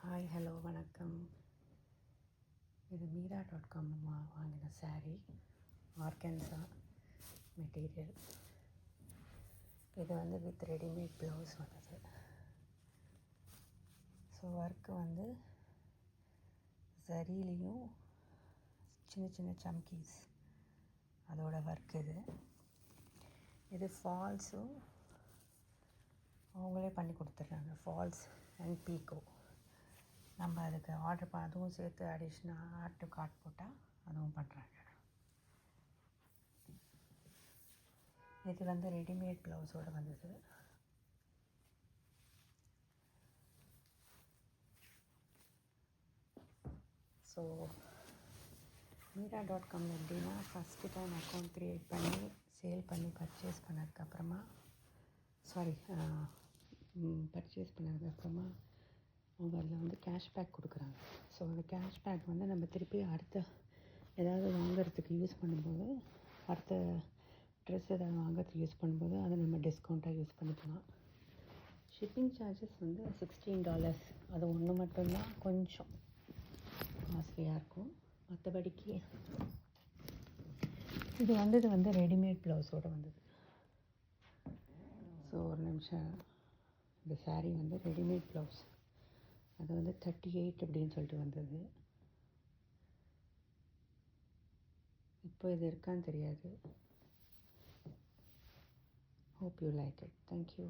Hi hello வணக்கம். இது மீரா.com வாங்கின சாரீ, ஆர்கன்சா மெட்டீரியல். இது வந்து வித் ரெடிமேட் ப்ளவுஸ் வந்தது. ஸோ ஒர்க்கு வந்து சரிலையும் சின்ன சின்ன சம்கீஸ் அதோட ஒர்க். இது ஃபால்ஸும் அவங்களே பண்ணி கொடுத்துட்றாங்க. Falls and picot. நம்ம அதுக்கு ஆர்டர் அதுவும் சேர்த்து அடிஷ்னல் ஆட் டு கார்ட் போட்டால் அதுவும் பண்ணுறாங்க. இது வந்து ரெடிமேட் ப்ளவுஸோடு வந்தது. ஸோ மீரா.com எப்படின்னா, ஃபஸ்ட்டு டைம் அக்கௌண்ட் க்ரியேட் பண்ணி சேல் பண்ணி பர்ச்சேஸ் பண்ணதுக்கப்புறமா அவங்க அதில் வந்து கேஷ்பேக் கொடுக்குறாங்க. ஸோ அந்த கேஷ்பேக் வந்து நம்ம திருப்பி அடுத்த ஏதாவது வாங்கிறதுக்கு யூஸ் பண்ணும்போது, அடுத்த ட்ரெஸ் ஏதாவது வாங்கிறதுக்கு யூஸ் பண்ணும்போது அதை நம்ம டிஸ்கவுண்ட்டாக யூஸ் பண்ணிக்கலாம். ஷிப்பிங் சார்ஜஸ் வந்து $16. அது ஒன்று மட்டும்தான் கொஞ்சம் காஸ்ட்லியாக இருக்கும். மற்றபடிக்கு இது வந்து ரெடிமேட் ப்ளவுஸோடு வந்தது. ஸோ ஒரு நிமிஷம். இந்த சாரீ வந்து ரெடிமேட் ப்ளவுஸ். அது வந்து 38 அப்படின்னு சொல்லிட்டு வந்தது. இப்போ இது இருக்கான்னு தெரியாது. Hope you like it. Thank you.